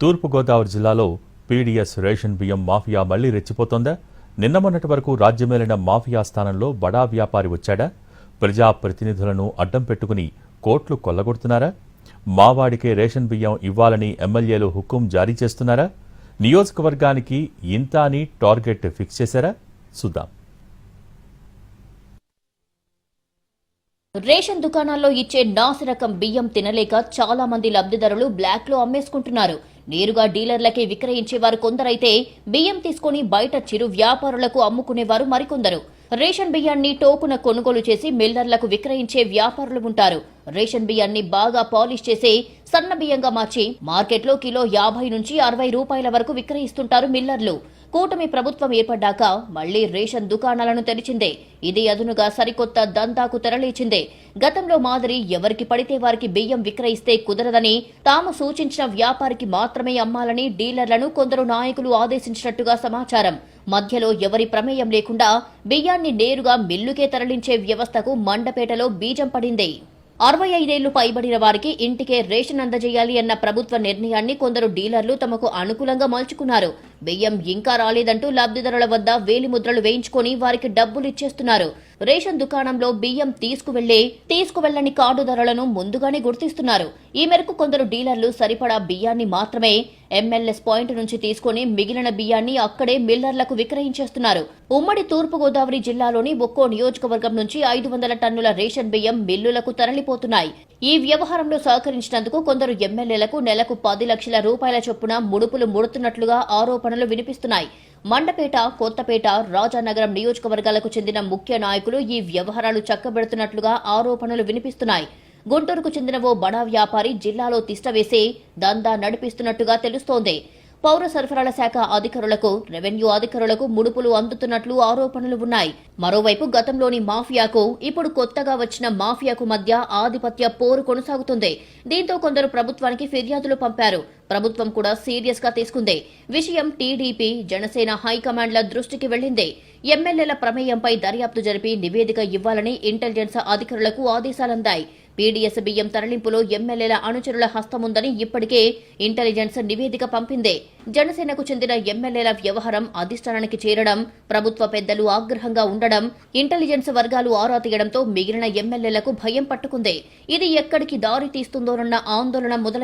తూర్పుగోదావరి జిల్లాలో PDS ration బియ్యం mafia మళ్లీ రెచ్చిపోతోందా? నిన్న మొన్నటి వరకు రాజ్యమేలిన మాఫియా స్థానంలో బడా వ్యాపారి వచ్చాడా? ప్రజాప్రతినిధులను అడ్డం పెట్టుకుని కోట్లు కొల్లగొడుతున్నారా? మావాడికే రేషన్ బియ్యం ఇవ్వాలని ఎమ్మెల్యేలు హుకుం జారీ చేస్తున్నారా? నియోజకవర్గానికి ఇంత అని టార్గెట్ ఫిక్స్ చేశారా? చూద్దాం. రేషన్ దుకాణాల్లో ఇచ్చే నాసిరకం బియ్యం తినలేక చాలా మంది లబ్ధిదారులు బ్లాక్ లో అమ్మేసుకుంటున్నారు. నేరుగా డీలర్లకే విక్రయించేవారు కొందరైతే బియ్యం తీసుకుని బయట చిరు వ్యాపారులకు అమ్ముకునేవారు మరికొందరు. రేషన్ బియ్యాన్ని టోకున కొనుగోలు చేసి మిల్లర్లకు విక్రయించే వ్యాపారులు ఉంటారు. రేషన్ బియ్యాన్ని బాగా పాలిష్ చేసి సన్న బియ్యంగా మార్చి మార్కెట్లో కిలో 50 నుంచి 60 రూపాయల వరకు విక్రయిస్తుంటారు మిల్లర్లు. కూటమి ప్రభుత్వం ఏర్పడ్డాక మళ్లీ రేషన్ దుకాణాలను తెరిచిందే. ఇది అదునుగా సరికొత్త దందాకు తెరలేచిందే. గతంలో మాదిరి ఎవరికి పడితే వారికి బియ్యం విక్రయిస్తే కుదరదని, తాము సూచించిన వ్యాపారికి మాత్రమే అమ్మాలని డీలర్లను కొందరు నాయకులు ఆదేశించినట్టుగా సమాచారం. మధ్యలో ఎవరి ప్రమేయం లేకుండా బియ్యాన్ని నేరుగా మిల్లుకే తరలించే వ్యవస్థకు మండపేటలో బీజం పడింది. 65 ఏళ్లు పైబడిన వారికి ఇంటికే రేషన్ అందజేయాలి అన్న ప్రభుత్వ నిర్ణయాన్ని కొందరు డీలర్లు తమకు అనుకూలంగా మలుచుకున్నారు. బియ్యం ఇంకా రాలేదంటూ లబ్ధిదారుల వద్ద వేలిముద్రలు వేయించుకుని వారికి డబ్బులు ఇచ్చేస్తున్నారు. రేషన్ దుకాణంలో బియ్యం తీసుకువెళ్లని కార్డుదారులను ముందుగానే గుర్తిస్తున్నారు. ఈ మేరకు కొందరు డీలర్లు సరిపడా బియ్యాన్ని మాత్రమే ఎంఎల్ఎస్ పాయింట్ నుంచి తీసుకుని మిగిలిన బియ్యాన్ని అక్కడే మిల్లర్లకు విక్రయించేస్తున్నారు. ఉమ్మడి తూర్పుగోదావరి జిల్లాలోని ఒక్కో నియోజకవర్గం నుంచి 500 టన్నుల రేషన్ బియ్యం మిల్లులకు తరలిపోతున్నాయి. ఈ వ్యవహారంలో సహకరించినందుకు కొందరు ఎమ్మెల్యేలకు నెలకు 10 లక్షల రూపాయల చొప్పున ముడుపులు ముడుతున్నట్లుగా ఆరోపణలు వినిపిస్తున్నాయి. మండపేట, కొత్తపేట, రాజానగరం నియోజకవర్గాలకు చెందిన ముఖ్య నాయకులు ఈ వ్యవహారాలు చక్కబెడుతున్నట్లుగా ఆరోపణలు వినిపిస్తున్నాయి. గుంటూరుకు చెందిన ఓ బడా వ్యాపారి జిల్లాలో తిష్టవేసి దందా నడిపిస్తున్నట్టుగా తెలుస్తోంది. పౌర సరఫరాల శాఖ అధికారులకు, రెవెన్యూ అధికారులకు ముడుపులు అందుతున్నట్లు ఆరోపణలు ఉన్నాయి. మరోవైపు గతంలోని మాఫియాకు, ఇప్పుడు కొత్తగా వచ్చిన మాఫియాకు మధ్య ఆధిపత్య పోరు కొనసాగుతుంది. దీంతో కొందరు ప్రభుత్వానికి ఫిర్యాదులు పంపారు. ప్రభుత్వం కూడా సీరియస్ గా తీసుకుంది. విషయం టీడీపీ, జనసేన హైకమాండ్ల దృష్టికి వెళ్లింది. ఎమ్మెల్యేల ప్రమేయంపై దర్యాప్తు జరిపి నివేదిక ఇవ్వాలని ఇంటెలిజెన్స్ అధికారులకు ఆదేశాలందాయి. పీడీఎస్ బియ్యం తరలింపులో ఎమ్మెల్యేల అనుచరుల హస్తముందని ఇప్పటికే ఇంటెలిజెన్స్ నివేదిక పంపింది. జనసేనకు చెందిన ఎమ్మెల్యేల వ్యవహారం అధిష్టానానికి చేరడం, ప్రభుత్వ పెద్దలు ఆగ్రహంగా ఉండడం, ఇంటెలిజెన్స్ వర్గాలు ఆరా తీయడంతో మిగిలిన ఎమ్మెల్యేలకు భయం పట్టుకుంది. ఇది ఎక్కడికి దారి తీస్తుందోనన్న ఆందోళన మొదలైంది.